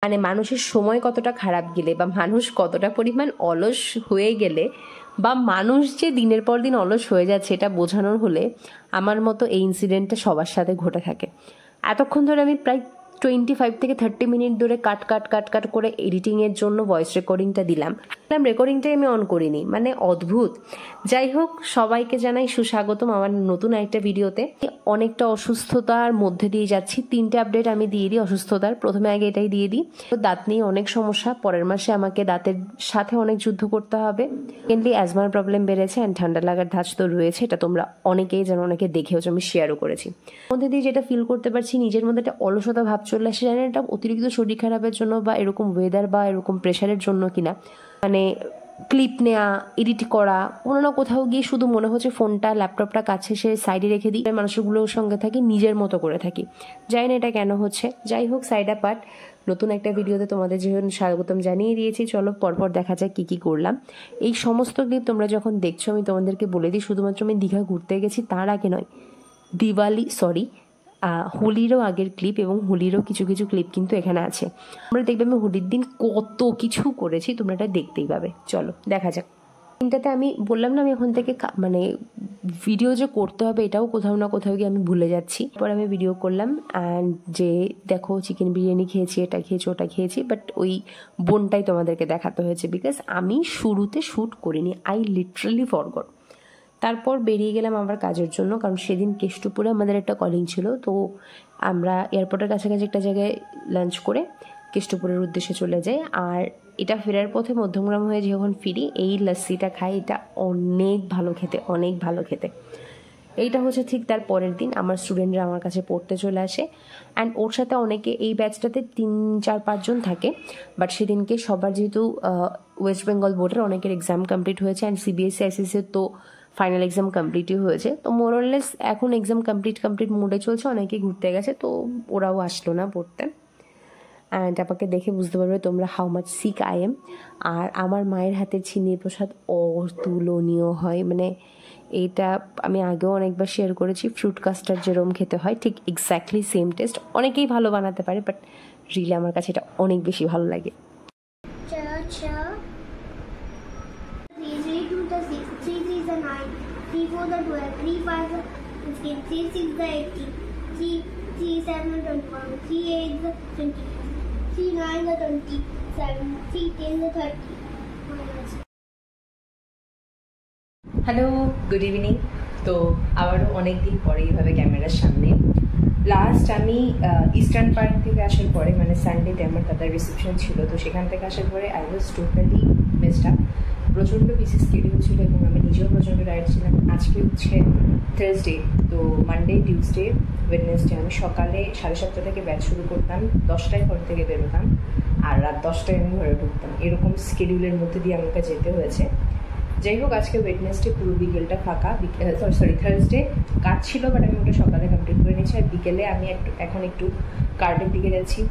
মানে মানুষের সময় কতটা খারাপ গেলে বা মানুষ কতটা পরিমাণ অলস হয়ে গেলে বা মানুষ যে দিনের পর দিন অলস হয়ে যাচ্ছে এটা বোঝানোর হলে আমার মতো এই ইনসিডেন্টটা সবার সাথে ঘটে থাকে। এতক্ষণ ধরে আমি প্রায় 25 থেকে 30 মিনিট ধরে কাট করে এডিটিংয়ের জন্য ভয়েস রেকর্ডিংটা দিলাম। রেকর্ডিংটাই আমি অন করিনি, মানে অদ্ভুত। যাই হোক, সবাইকে জানাই সুস্বাগতম আমার নতুন একটা ভিডিওতে। অনেকটা অসুস্থতার মধ্যে দিয়ে যাচ্ছি, 3টে আপডেট আমি দিয়ে দিই অসুস্থতার। প্রথমে আগে এটাই দিয়ে দিই, দাঁত নিয়ে অনেক সমস্যা, পরের মাসে আমাকে দাঁতের সাথে অনেক যুদ্ধ করতে হবে। সেকেন্ডলি অ্যাজমার প্রবলেম বেড়েছে অ্যান্ড ঠান্ডা লাগার ধাঁচ তো রয়েছে, এটা তোমরা অনেকেই জানো, অনেকে দেখেওছো, আমি শেয়ারও করেছি। মধ্যে দিয়ে যেটা ফিল করতে পারছি, নিজের মধ্যে একটা অলসতা ভাব চলে আসে। জানি এটা অতিরিক্ত শরীর খারাপের জন্য বা এরকম ওয়েদার বা এরকম প্রেশারের জন্য কিনা, মানে ক্লিপ নেওয়া, এডিট করা, কোনো না কোথাও গিয়ে শুধু মনে হচ্ছে ফোনটা ল্যাপটপটা কাছে সে সাইডে রেখে দিই, মানুষগুলোর সঙ্গে থাকি, নিজের মতো করে থাকি। জানি না এটা কেন হচ্ছে। যাই হোক, সাইড অ্যাপার্ট, নতুন একটা ভিডিওতে তোমাদের যেহেতু স্বাগতম জানিয়ে দিয়েছি। চলো পরপর দেখা যাক কী কী করলাম। এই সমস্ত ক্লিপ তোমরা যখন দেখছো আমি তোমাদেরকে বলে দিই, শুধুমাত্র আমি দীঘা ঘুরতে গেছি তার আগে নয়, হোলিরও আগের ক্লিপ এবং হোলিরও কিছু কিছু ক্লিপ কিন্তু এখানে আছে। আমরা দেখবে আমি হোলির দিন কত কিছু করেছি, তোমরা এটা দেখতেই পাবে। চলো দেখা যাক। দিনটাতে আমি বললাম না, আমি এখন থেকে মানে ভিডিও যে করতে হবে এটাও কোথাও না কোথাও গিয়ে আমি ভুলে যাচ্ছি। পরে আমি ভিডিও করলাম অ্যান্ড যে দেখো চিকেন বিরিয়ানি খেয়েছি, এটা খেয়েছি, ওটা খেয়েছি, বাট ওই বোনটাই তোমাদেরকে দেখাতে হয়েছে বিকজ আমি শুরুতে শ্যুট করিনি, আই লিটারালি ফরগট। তারপর বেরিয়ে গেলাম আবার কাজের জন্য, কারণ সেদিন কেষ্টপুরে আমাদের একটা কলিং ছিল। তো আমরা এয়ারপোর্টের কাছাকাছি একটা জায়গায় লাঞ্চ করে কেষ্টপুরের উদ্দেশ্যে চলে যাই। আর এটা ফেরার পথে মধ্যমগ্রাম হয়ে যখন ফিরি, এই লস্যিটা খাই, এটা অনেক ভালো খেতে, অনেক ভালো খেতে। এইটা হচ্ছে ঠিক তার পরের দিন আমার স্টুডেন্টরা আমার কাছে পড়তে চলে আসে অ্যান্ড ওর সাথে অনেকে, এই ব্যাচটাতে 3-4-5 জন থাকে, বাট সেদিনকে সবার যেহেতু ওয়েস্ট বেঙ্গল বোর্ডের অনেকের এক্সাম কমপ্লিট হয়েছে অ্যান্ড সিবিএসসি আইসিএসসির তো ফাইনাল এক্সাম কমপ্লিটই হয়েছে, তো মোরলেস এখন এক্সাম কমপ্লিট মোডে চলছে, অনেকে ঘুরতে গেছে, তো ওরাও আসলো না পড়তে। অ্যান্ড আমাকে দেখে বুঝতে পারবে তোমরা how much sick I am. আর আমার মায়ের হাতের চিনির প্রসাদ অতুলনীয় হয়, মানে এইটা আমি আগেও অনেকবার শেয়ার করেছি। ফ্রুট কাস্টার্ড যেরকম খেতে হয় ঠিক এক্স্যাক্টলি সেম টেস্ট। অনেকেই ভালো বানাতে পারে, বাট রিয়েলি আমার কাছে এটা অনেক বেশি ভালো লাগে। Hello, good evening. তো আবারও অনেক দিন পরে এইভাবে ক্যামেরার সামনে। লাস্ট আমি ইস্টার্ন পার্ক থেকে আসার পরে, মানে সানডেতে আমার দাদার রিসেপশন ছিল, তো সেখান থেকে আসার পরে I was totally messed up. প্রচণ্ড বিসি স্কেডিউল ছিল এবং আমি নিজেও প্রচণ্ড টায়ার্ড ছিলাম। আজকে হচ্ছে থার্সডে, তো মানডে, টিউসডে, ওয়েডনেসডে আমি সকালে 7:30 থেকে ব্যাচ শুরু করতাম, 10টায় ঘর থেকে বেরোতাম আর রাত 10টায় আমি ঘরে ঢুকতাম। এরকম স্কেডিউলের মধ্যে দিয়ে আমাকে যেতে হয়েছে। যাই হোক, আজকে ওয়েডনেসডে পুরো বিকেলটা ফাঁকা, থার্সডে কাজ ছিল, বাট আমি ওটা সকালে কমপ্লিট করে নিয়েছি। আর বিকেলে আমি এখন একটু কার্ডের দিকে যাচ্ছি।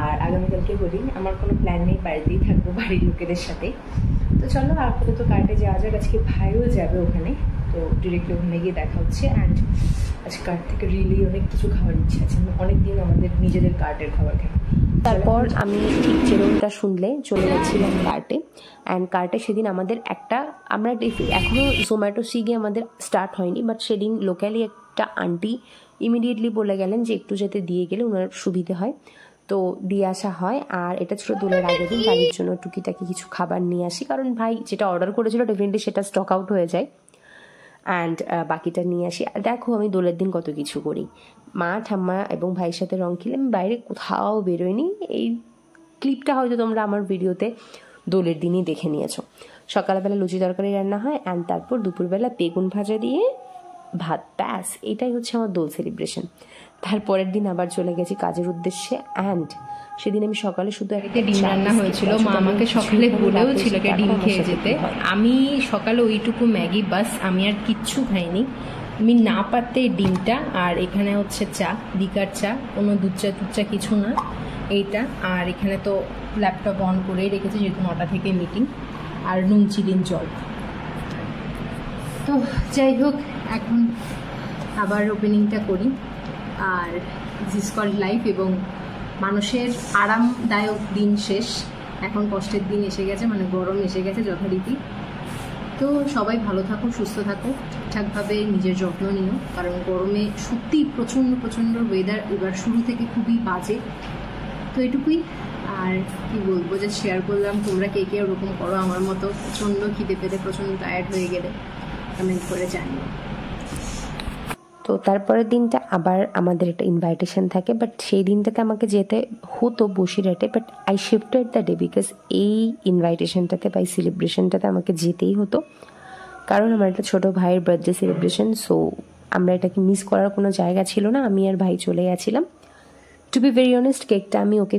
আর আগামীকালকে বলি আমার কোনো প্ল্যান নেই, বাড়িতেই থাকবো বাড়ির লোকেদের সাথে। তো চলো আপাতত কার্ডে যাওয়া যাক। আজকে ভাইও যাবে ওখানে, তো ডিরেক্টলি ওখানে গিয়ে দেখা হচ্ছে। অ্যান্ড আজকে কার্ড থেকে রিয়েলি অনেক কিছু খাওয়ার ইচ্ছা আছে, অনেকদিন আমাদের নিজেদের কার্ডের খাবার খাই। তারপর আমি ঠিক যেরকমটা শুনলে চলে যাচ্ছিলাম কার্টে। অ্যান্ড কার্টে সেদিন আমাদের আমরা এখনও জোম্যাটো সুইগি আমাদের স্টার্ট হয়নি, বাট সেদিন লোকালি একটা আন্টি ইমিডিয়েটলি বলে গেলেন যে একটু যেতে দিয়ে গেলে ওনার সুবিধে হয়, তো দিয়ে আসা হয়। আর এটা ছিল দোলের আগের দিন, বাড়ির জন্য টুকিটাকি কিছু খাবার নিয়ে আসি, কারণ ভাই যেটা অর্ডার করেছিল ডেফিনেটলি সেটা স্টক আউট হয়ে যায় অ্যান্ড বাকিটা নিয়ে আসি। আর দেখো আমি দোলের দিন কত কিছু করি, মা, ঠাম্মা এবং ভাইয়ের সাথে রং খেলে আমি বাইরে কোথাও বেরোইনি। এই ক্লিপটা হয়তো তোমরা আমার ভিডিওতে দোলের দিনই দেখে নিয়েছো। সকালবেলা লুচি তরকারি রান্না হয় অ্যান্ড তারপর দুপুরবেলা বেগুন ভাজা দিয়ে ভাত, ব্যাস এটাই হচ্ছে আমার দোল সেলিব্রেশন। তারপরের দিন আবার চলে গেছি কাজের উদ্দেশ্যে। অ্যান্ড সেদিন আমি সকালে শুধু একটা ডিম রান্না হয়েছিল, মা আমাকে সকালে বলেও ছিল ডিম খেয়ে যেতে। আমি সকালে ওইটুকু ম্যাগি বাস, আমি আর কিচ্ছু খাইনি। আমি না পারতে ডিমটা, আর এখানে হচ্ছে চা, লিকার চা, কোনো দুধ চা কিছু না এইটা। আর এখানে তো ল্যাপটপ অন করেই রেখেছি যেহেতু 9টা থেকে মিটিং, আর নুন চিনির জল। তো যাই হোক, এখন আবার ওপেনিংটা করি। আর দিস কল লাইফ, এবং মানুষের আরামদায়ক দিন শেষ, এখন কষ্টের দিন এসে গেছে, মানে গরম এসে গেছে যথারীতি। তো সবাই ভালো থাকো, সুস্থ থাকো, ঠিকঠাকভাবে নিজের যত্ন নিও, কারণ গরমে সত্যিই প্রচণ্ড প্রচণ্ড ওয়েদার এবার শুরু থেকে খুবই বাজে। তো এটুকুই, আর কি বলবো, যে শেয়ার করলাম। তোমরা কে কে ওরকম করো আমার মতো, প্রচণ্ড খিদে পেতে প্রচণ্ড টায়ার্ড হয়ে গেলে কমেন্ট করে জানিও। তো তারপরের দিনটা আবার আমাদের একটা ইনভাইটেশন থাকে, বাট সেই দিনটাতে আমাকে যেতে হতো বসিরহাটে, but I shifted the day because এই ইনভাইটেশনটাতে বা এই সেলিব্রেশনটাতে আমাকে যেতেই হতো, কারণ আমার একটা ছোটো ভাইয়ের বার্থডে সেলিব্রেশন। সো আমরা এটাকে মিস করার কোনো জায়গা ছিল না, আমি আর ভাই চলে গেছিলাম। টু বি ভেরি অনেস্ট, কেকটা আমি ওকে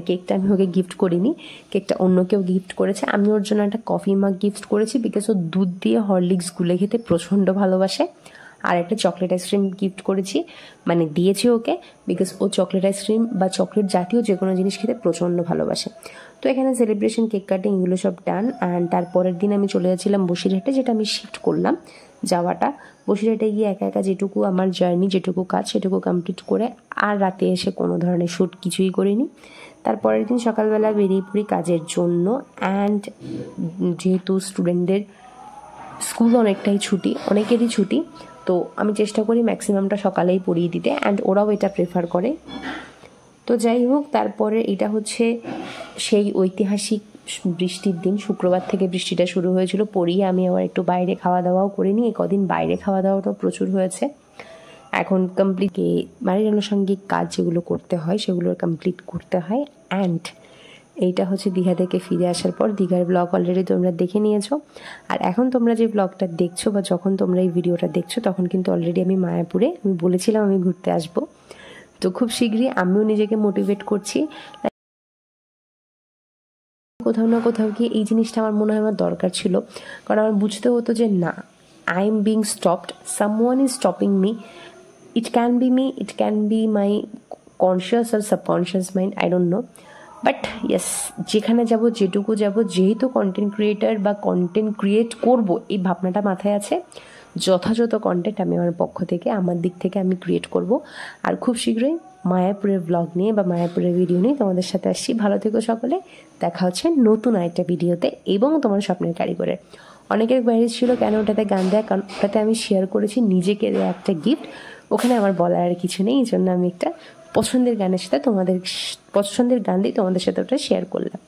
কেকটা আমি ওকে গিফট করিনি, কেকটা অন্য কেউ গিফট করেছে। আমি ওর জন্য একটা কফি মাগ গিফট করেছি বিকজ ও দুধ দিয়ে হরলিক্স গুলে খেতে প্রচণ্ড ভালোবাসে। আর একটা চকলেট আইসক্রিম গিফট করেছি, মানে দিয়েছি ওকে, বিকজ ও চকলেট আইসক্রিম বা চকলেট জাতীয় যে কোনো জিনিস খেতে প্রচণ্ড ভালোবাসে। তো এখানে সেলিব্রেশন, কেক কাটিং এগুলো সব ডান। অ্যান্ড তারপরের দিন আমি চলে যাচ্ছিলাম বসিরহাটে, যেটা আমি শিফট করলাম যাওয়াটা। বসিরহাটে গিয়ে একা একা যেটুকু আমার জার্নি, যেটুকু কাজ সেটুকু কমপ্লিট করে আর রাতে এসে কোনো ধরনের শ্যুট কিছুই করিনি। তারপরের দিন সকালবেলা বেরিয়ে পড়ি কাজের জন্য। অ্যান্ড যেহেতু স্টুডেন্টদের স্কুল অনেকটাই ছুটি, অনেকেরই ছুটি, তো আমি চেষ্টা করি ম্যাক্সিমামটা সকালেই পড়িয়ে দিতে, অ্যান্ড ওরাও এটা প্রেফার করে। তো যাই হোক, তারপরে এটা হচ্ছে সেই ঐতিহাসিক বৃষ্টির দিন। শুক্রবার থেকে বৃষ্টিটা শুরু হয়েছিল, পড়িয়ে আমি আবার একটু বাইরে খাওয়া দাওয়াও করিনি। কদিন বাইরে খাওয়া দাওয়াটাও প্রচুর হয়েছে। এখন কমপ্লিট বাড়ির আনুষঙ্গিক কাজ যেগুলো করতে হয় সেগুলো কমপ্লিট করতে হয়। অ্যান্ড এইটা হচ্ছে দীঘা থেকে ফিরে আসার পর। দীঘার ব্লগ অলরেডি তোমরা দেখে নিয়েছো, আর এখন তোমরা যে ব্লগটা দেখছো বা যখন তোমরা এই ভিডিওটা দেখছো তখন কিন্তু অলরেডি আমি মায়াপুরে, আমি বলেছিলাম আমি ঘুরতে আসবো। তো খুব শীঘ্রই আমিও নিজেকে মোটিভেট করছি, কোথাও না কোথাও গিয়ে এই জিনিসটা আমার মনে হয় আমার দরকার ছিল, কারণ আমার বুঝতে হতো যে না, I am being stopped, someone is stopping me. It can be me, it can be my conscious আর subconscious mind, I don't know, but yes, যেখানে যাব, যেটুকু যাব, যেহেতু কন্টেন্ট ক্রিয়েটার বা কন্টেন্ট ক্রিয়েট করব এই ভাবনাটা মাথায় আছে, যথাযথ কন্টেন্ট আমি আমার পক্ষ থেকে, আমার দিক থেকে আমি ক্রিয়েট করব। আর খুব শীঘ্রই মায়াপুরের ব্লগ নিয়ে বা মায়াপুরের ভিডিও নিয়ে তোমাদের সাথে আসছি। ভালো থেকো সকলে, দেখা হচ্ছে নতুন আরেকটা ভিডিওতে এবং তোমার স্বপ্নের কারিগরে। অনেকের কোয়ারি ছিল কেন ওটাতে গান দেয়, কারণ ওটাতে আমি শেয়ার করেছি নিজেকে দেওয়া একটা গিফট, ওখানে আমার বলার আর কিছু নেই, এই জন্য আমি একটা পছন্দের গানের সাথে পছন্দের গান দিয়ে তোমাদের সাথে ওটা শেয়ার করলাম।